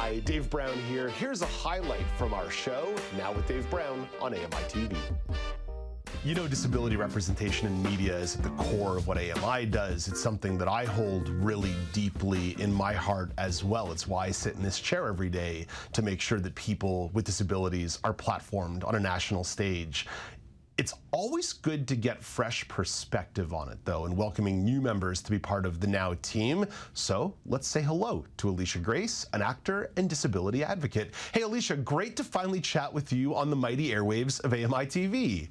Hi, Dave Brown here. Here's a highlight from our show, Now with Dave Brown on AMI-TV. You know, disability representation in media is at the core of what AMI does. It's something that I hold really deeply in my heart as well. It's why I sit in this chair every day to make sure that people with disabilities are platformed on a national stage. It's always good to get fresh perspective on it, though, and welcoming new members to be part of the Now team. So let's say hello to Alicia Grace, an actor and disability advocate. Hey, Alicia, great to finally chat with you on the mighty airwaves of AMI TV.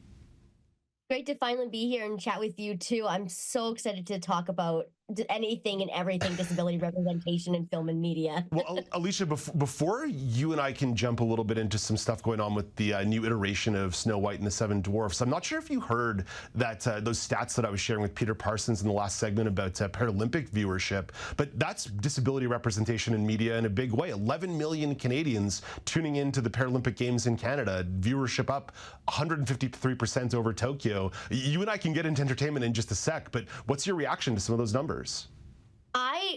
Great to finally be here and chat with you too. I'm so excited to talk about anything and everything disability representation in film and media. Well, Alicia, before you and I can jump a little bit into some stuff going on with the new iteration of Snow White and the Seven Dwarfs, I'm not sure if you heard that those stats that I was sharing with Peter Parsons in the last segment about Paralympic viewership, but that's disability representation in media in a big way. 11 million Canadians tuning into the Paralympic Games in Canada, viewership up 153% over Tokyo. You and I can get into entertainment in just a sec, but what's your reaction to some of those numbers?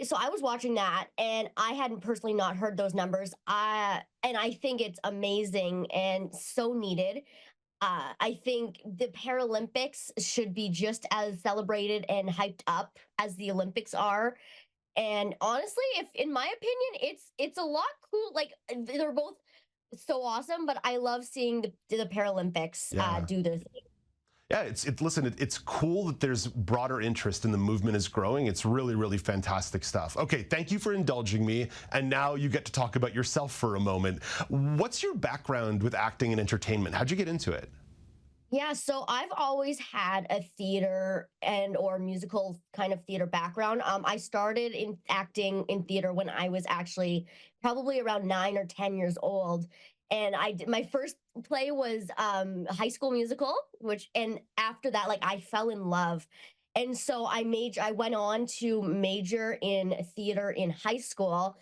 So I was watching that and I hadn't personally not heard those numbers. And I think it's amazing and so needed. I think the Paralympics should be just as celebrated and hyped up as the Olympics are. And honestly, if in my opinion, it's a lot cool. Like they're both so awesome, but I love seeing the Paralympics do their thing. Yeah, listen, it's cool that there's broader interest and the movement is growing. It's really, really fantastic stuff. Okay, thank you for indulging me. And now you get to talk about yourself for a moment. What's your background with acting and entertainment? How'd you get into it? Yeah, so I've always had a theater and or musical kind of theater background. I started in acting in theater when I was actually probably around 9 or 10 years old. And my first play was High School Musical, and after that, like I fell in love. And so I went on to major in theater in high school,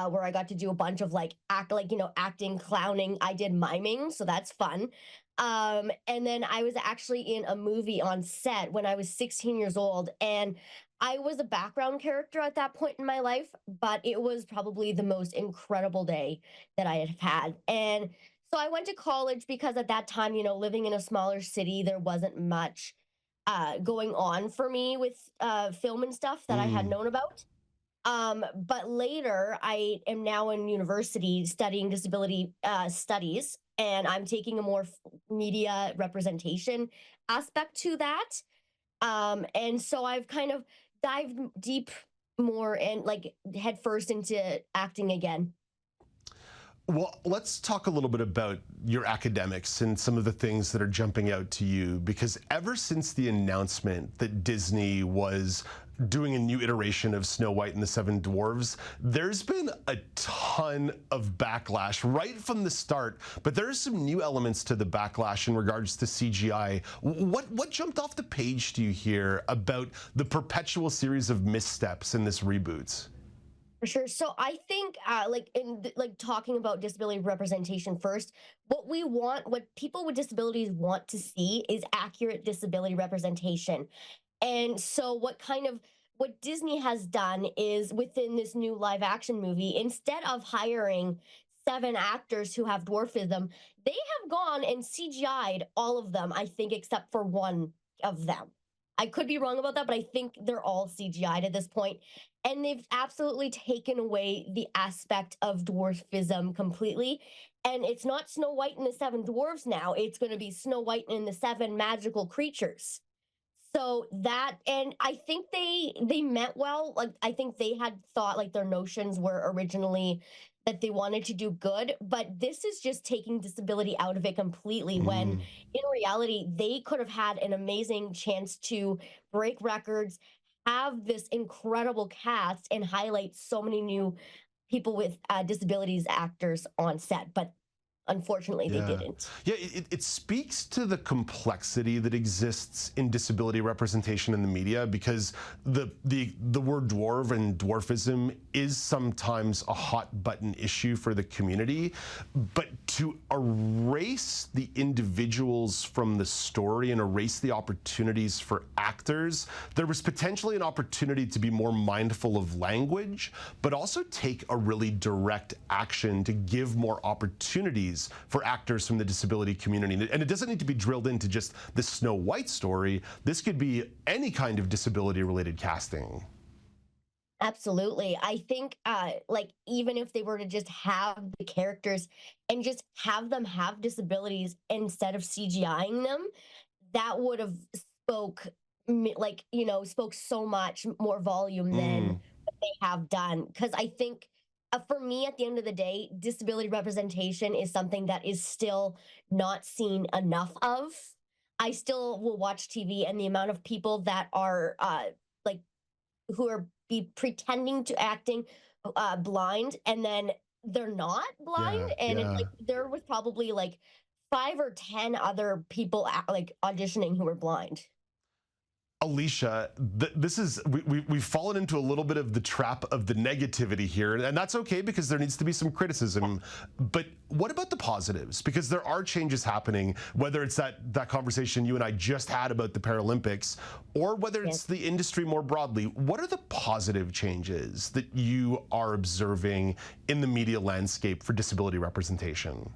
where I got to do a bunch of acting, clowning. I did miming, so that's fun. And then I was actually in a movie on set when I was 16 years old, and I was a background character at that point in my life, but it was probably the most incredible day that I have had. And so I went to college because at that time, you know, living in a smaller city, there wasn't much going on for me with film and stuff that I had known about. But later, I am now in university studying disability studies, and I'm taking a more media representation aspect to that. And so I've kind of dived deep more and like head first into acting again. Well, let's talk a little bit about your academics and some of the things that are jumping out to you, because ever since the announcement that Disney was doing a new iteration of Snow White and the Seven Dwarfs, there's been a ton of backlash right from the start, but there are some new elements to the backlash in regards to CGI. What jumped off the page to you here about the perpetual series of missteps in this reboot? For sure. So I think, talking about disability representation first, what people with disabilities want to see is accurate disability representation. And so what Disney has done is within this new live action movie, instead of hiring 7 actors who have dwarfism, they have gone and CGI'd all of them, I think, except for one of them. I could be wrong about that, but I think they're all CGI'd at this point. And they've absolutely taken away the aspect of dwarfism completely. And it's not Snow White and the Seven Dwarfs now. It's going to be Snow White and the 7 magical creatures. So that, and I think they meant well. Like, I think they had thought like their notions were originally that they wanted to do good, but this is just taking disability out of it completely, when in reality, they could have had an amazing chance to break records, have this incredible cast, and highlight so many new people with disabilities actors on set. But unfortunately they Yeah. didn't. Yeah, it speaks to the complexity that exists in disability representation in the media, because the word dwarf and dwarfism is sometimes a hot button issue for the community. But to erase the individuals from the story and erase the opportunities for actors, there was potentially an opportunity to be more mindful of language, but also take a really direct action to give more opportunities for actors from the disability community. And it doesn't need to be drilled into just the Snow White story. This could be any kind of disability related casting. Absolutely. I think like even if they were to just have the characters and just have them have disabilities instead of CGIing them, that would have spoke like, you know, spoke so much more volume than Mm, what they have done. Because I think for me, at the end of the day, disability representation is something that is still not seen enough of. I still will watch TV, and the amount of people that are like who are be pretending to acting blind, and then they're not blind, yeah, and it's yeah. like there was probably like 5 or 10 other people like auditioning who were blind. Alicia, this is we've fallen into a little bit of the trap of the negativity here, and that's okay because there needs to be some criticism. But what about the positives? Because there are changes happening, whether it's that conversation you and I just had about the Paralympics, or whether it's Yes. the industry more broadly. What are the positive changes that you are observing in the media landscape for disability representation?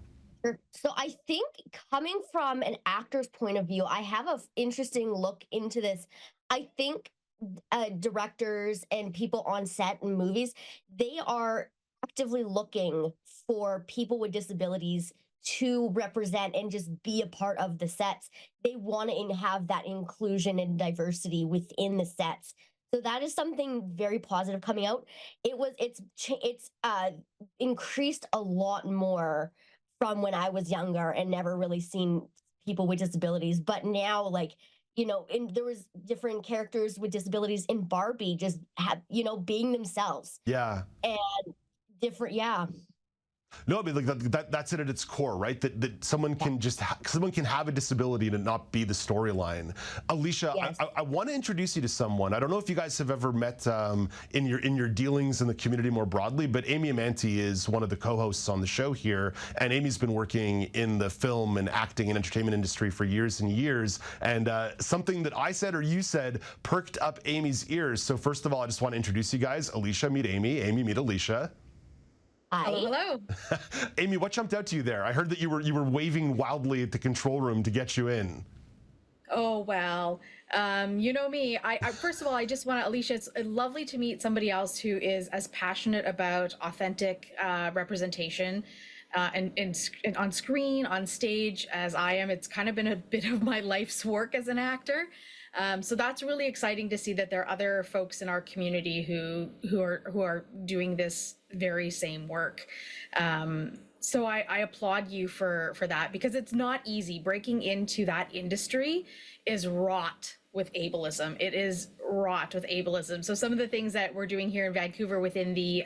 Sure. So I think, coming from an actor's point of view, I have an interesting look into this. I think directors and people on set in movies, they are actively looking for people with disabilities to represent and just be a part of the sets. They want to have that inclusion and diversity within the sets. So that is something very positive coming out. It's increased a lot more from when I was younger and never really seen people with disabilities. But now, like, you know, there was different characters with disabilities in Barbie just have, you know, being themselves Yeah. and different. Yeah. No, I mean, like that's it at its core, right? That someone can just someone can have a disability and it not be the storyline. Alicia, Yes. I want to introduce you to someone. I don't know if you guys have ever met in your dealings in the community more broadly, but Amy Amanti is one of the co-hosts on the show here, and Amy's been working in the film and acting and entertainment industry for years and years. And something that I said or you said perked up Amy's ears. So first of all, I just want to introduce you guys. Alicia, meet Amy. Amy, meet Alicia. Hi. Hello. Amy, what jumped out to you there? I heard that you were waving wildly at the control room to get you in. Oh, well, you know me. I first of all, I just want to, Alicia, it's lovely to meet somebody else who is as passionate about authentic representation and on screen, on stage as I am. It's kind of been a bit of my life's work as an actor. So that's really exciting to see that there are other folks in our community who are doing this very same work. So I applaud you for that, because it's not easy. Breaking into that industry is wrought with ableism. It is wrought with ableism. So some of the things that we're doing here in Vancouver within the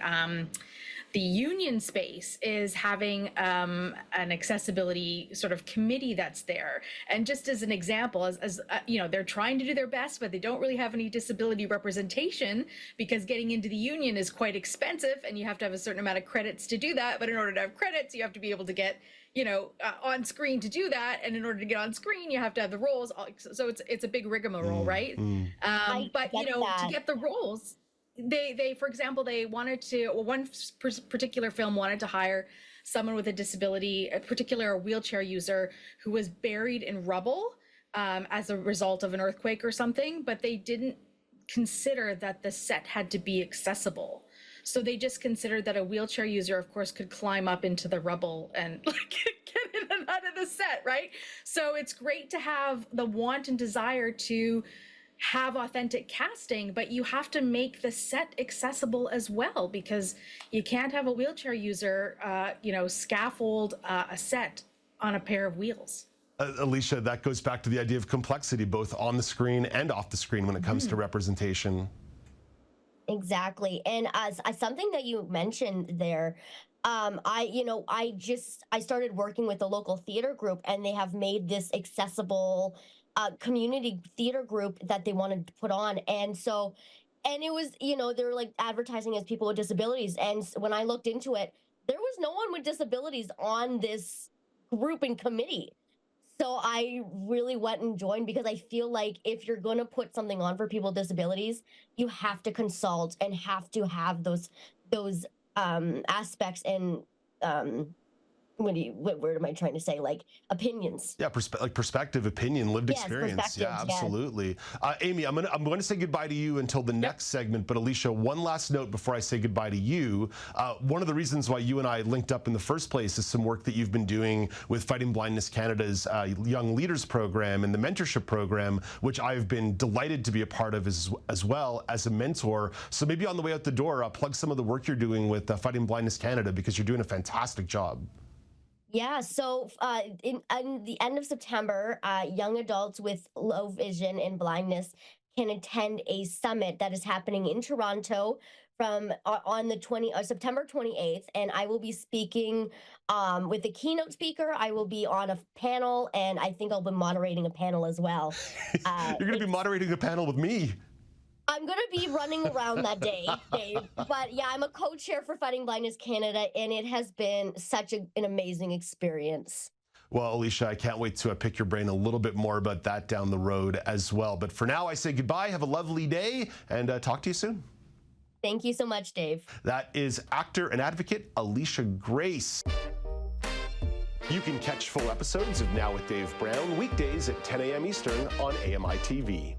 union space is having an accessibility sort of committee that's there. And just as an example, as you know, they're trying to do their best, but they don't really have any disability representation, because getting into the union is quite expensive and you have to have a certain amount of credits to do that. But in order to have credits, you have to be able to get, you know, on screen to do that. And in order to get on screen, you have to have the roles. So it's a big rigmarole, right? But you know, to get the roles, they for example, they wanted to, well, one particular film wanted to hire someone with a disability, a particular wheelchair user who was buried in rubble as a result of an earthquake or something, but they didn't consider that the set had to be accessible. So they just considered that a wheelchair user, of course, could climb up into the rubble and like get in and out of the set, right? So it's great to have the want and desire to have authentic casting, but you have to make the set accessible as well, because you can't have a wheelchair user, you know, scaffold a set on a pair of wheels. Alicia, that goes back to the idea of complexity, both on the screen and off the screen when it comes to representation. Exactly. And as something that you mentioned there, I started working with a local theater group, and they have made this accessible community theater group that they wanted to put on. And so, and it was, they're like advertising as people with disabilities. And when I looked into it, there was no one with disabilities on this group and committee. So I really went and joined because I feel like if you're going to put something on for people with disabilities, you have to consult and have to have those aspects and um what word am I trying to say? Like opinions. Yeah, like perspective, opinion, lived Yes, experience. Yeah, perspectives. Yes. absolutely. Amy, I'm going to say goodbye to you until the next segment. But Alicia, one last note before I say goodbye to you. One of the reasons why you and I linked up in the first place is some work that you've been doing with Fighting Blindness Canada's Young Leaders Program and the mentorship program, which I've been delighted to be a part of as well as a mentor. So maybe on the way out the door, plug some of the work you're doing with Fighting Blindness Canada, because you're doing a fantastic job. Yeah, so in the end of September, young adults with low vision and blindness can attend a summit that is happening in Toronto from on the September 28th, and I will be speaking with the keynote speaker. I will be on a panel, and I think I'll be moderating a panel as well. You're going to be moderating a panel with me. I'm going to be running around that day, Dave. But yeah, I'm a co-chair for Fighting Blindness Canada, and it has been such an amazing experience. Well, Alicia, I can't wait to pick your brain a little bit more about that down the road as well. But for now, I say goodbye. Have a lovely day, and talk to you soon. Thank you so much, Dave. That is actor and advocate Alicia Grace. You can catch full episodes of Now with Dave Brown weekdays at 10 a.m. Eastern on AMI TV.